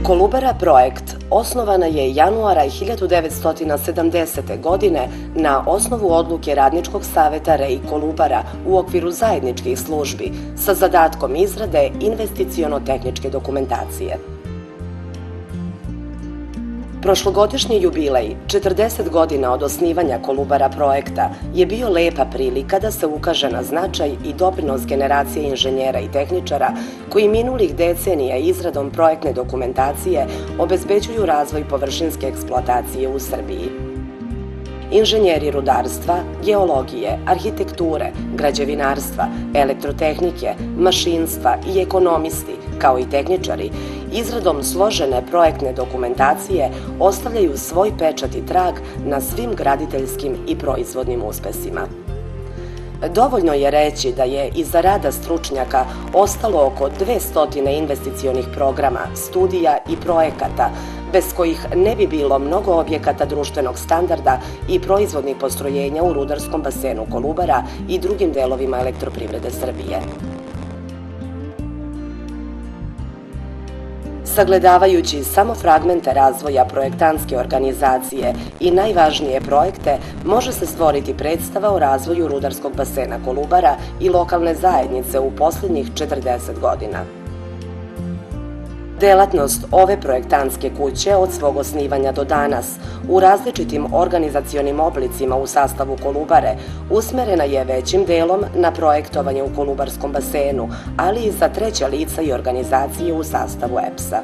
Kolubara projekt osnovana je januara 1970. godine na osnovu odluke Radničkog saveta REI Kolubara u okviru zajedničkih službi sa zadatkom izrade investiciono-tehničke dokumentacije. Prošlogodišnji jubilej, 40 godina od osnivanja Kolubara projekta, je bio lepa prilika da se ukaže na značaj i doprinos generacije inženjera i tehničara koji minulih decenija izradom projektne dokumentacije obezbeđuju razvoj površinske eksploatacije u Srbiji. Inženjeri rudarstva, geologije, arhitekture, građevinarstva, elektrotehnike, mašinstva i ekonomisti, kao i tehničari, izradom složene projektne dokumentacije ostavljaju svoj pečat i trag na svim graditeljskim i proizvodnim uspesima. Dovoljno je reći da je iza rada stručnjaka ostalo oko 200 investicionih programa, studija i projekata, bez kojih ne bi bilo mnogo objekata društvenog standarda i proizvodnih postrojenja u rudarskom basenu Kolubara i drugim delovima elektroprivrede Srbije. Sagledavajući samo fragmente razvoja projektantske organizacije i najvažnije projekte, može se stvoriti predstava o razvoju rudarskog basena Kolubara i lokalne zajednice u posljednjih 40 godina. Delatnost ove projektantske kuće od svog osnivanja do danas u različitim organizacionim oblicima u sastavu Kolubare usmerena je većim delom na projektovanje u Kolubarskom basenu, ali i za treća lica i organizacije u sastavu EPS-a.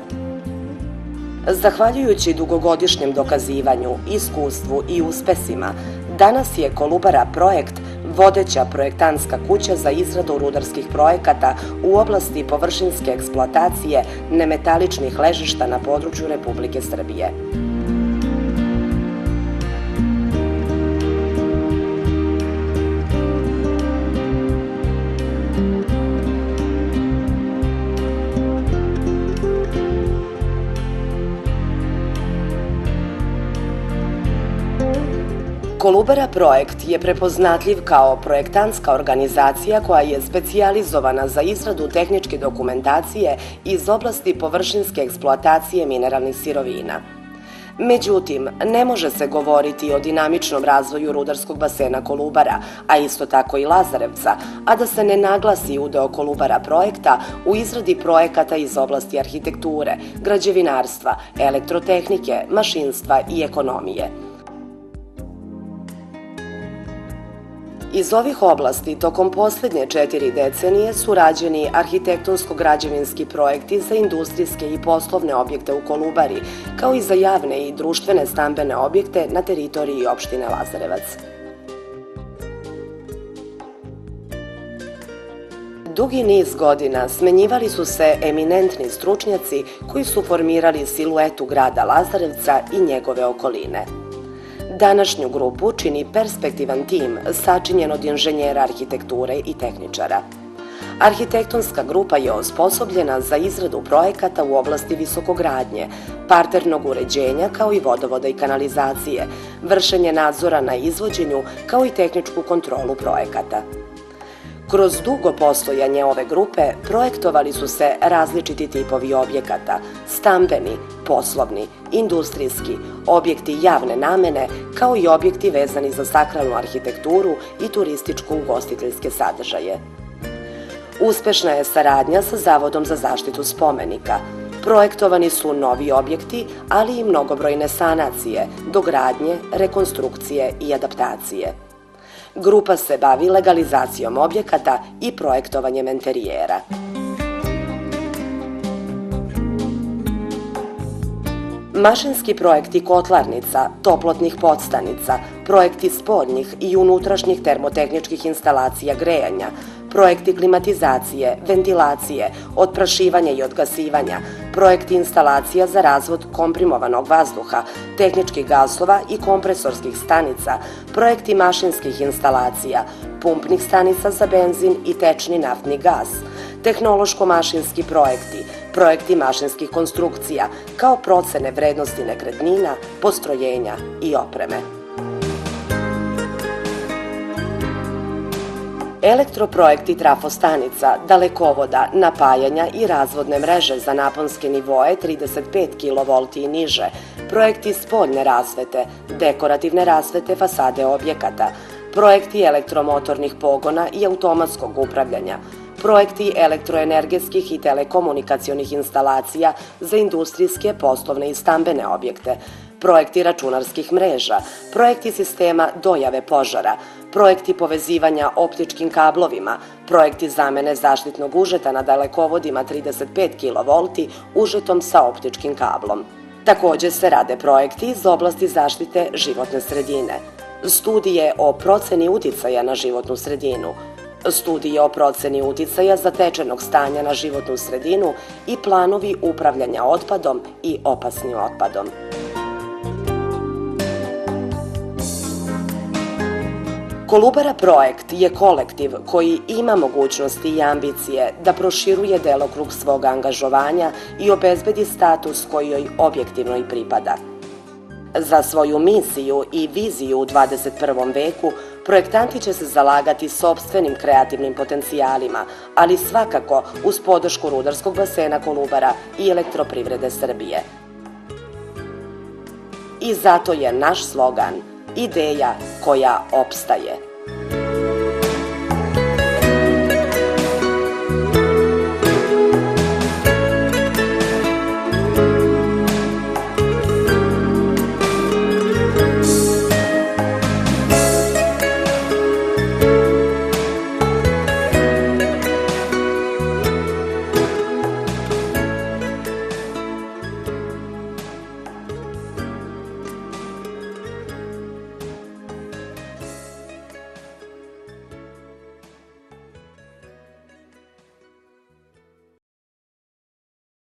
Zahvaljujući dugogodišnjem dokazivanju, iskustvu i uspesima, danas je Kolubara projekt vodeća projektantska kuća za izradu rudarskih projekata u oblasti površinske eksploatacije nemetaličnih ležišta na području Republike Srbije. Kolubara projekt je prepoznatljiv kao projektantska organizacija koja je specijalizovana za izradu tehničke dokumentacije iz oblasti površinske eksploatacije mineralnih sirovina. Međutim, ne može se govoriti o dinamičnom razvoju rudarskog basena Kolubara, a isto tako i Lazarevca, a da se ne naglasi udeo Kolubara projekta u izradi projekata iz oblasti arhitekture, građevinarstva, elektrotehnike, mašinstva i ekonomije. Iz ovih oblasti tokom posljednje 4 decenije su rađeni arhitektonsko-građevinski projekti za industrijske i poslovne objekte u Kolubari, kao i za javne i društvene stambene objekte na teritoriji opštine Lazarevac. Dugi niz godina smenjivali su se eminentni stručnjaci koji su formirali siluetu grada Lazarevca i njegove okoline. Današnju grupu čini perspektivan tim sačinjen od inženjera arhitekture i tehničara. Arhitektonska grupa je osposobljena za izradu projekata u oblasti visokogradnje, parternog uređenja kao i vodovoda i kanalizacije, vršenje nadzora na izvođenju kao i tehničku kontrolu projekata. Kroz dugo postojanje ove grupe projektovali su se različiti tipovi objekata, stambeni, poslovni, industrijski, objekti javne namene, kao i objekti vezani za sakralnu arhitekturu i turističko-ugostiteljske sadržaje. Uspešna je saradnja sa Zavodom za zaštitu spomenika. Projektovani su novi objekti, ali i mnogobrojne sanacije, dogradnje, rekonstrukcije i adaptacije. Grupa se bavi legalizacijom objekata i projektovanjem enterijera. Mašinski projekti kotlarnica, toplotnih podstanica, projekti spoljnih i unutrašnjih termotehničkih instalacija grejanja, projekti klimatizacije, ventilacije, otprašivanja i odgasivanja, projekti instalacija za razvod komprimovanog vazduha, tehničkih gasova i kompresorskih stanica, projekti mašinskih instalacija, pumpnih stanica za benzin i tečni naftni gas, tehnološko-mašinski projekti, projekti mašinskih konstrukcija, kao procene vrednosti nekretnina, postrojenja i opreme. Elektroprojekti trafostanica, dalekovoda, napajanja i razvodne mreže za naponske nivoe 35 kV i niže, projekti spoljne rasvete, dekorativne rasvete fasade objekata, projekti elektromotornih pogona i automatskog upravljanja, projekti elektroenergetskih i telekomunikacionih instalacija za industrijske, poslovne i stambene objekte, projekti računarskih mreža, projekti sistema dojave požara, projekti povezivanja optičkim kablovima, projekti zamene zaštitnog užeta na dalekovodima 35 kV užetom sa optičkim kablom. Takođe se rade projekti iz oblasti zaštite životne sredine, studije o proceni uticaja na životnu sredinu, studije o proceni uticaja zatečenog stanja na životnu sredinu i planovi upravljanja otpadom i opasnim otpadom. Kolubara projekt je kolektiv koji ima mogućnosti i ambicije da proširuje delokrug svog angažovanja i obezbedi status koji joj objektivno i pripada. Za svoju misiju i viziju u 21. veku projektanti će se zalagati sopstvenim kreativnim potencijalima, ali svakako uz podršku rudarskog basena Kolubara i Elektroprivrede Srbije. I zato je naš slogan ideja koja opstaje.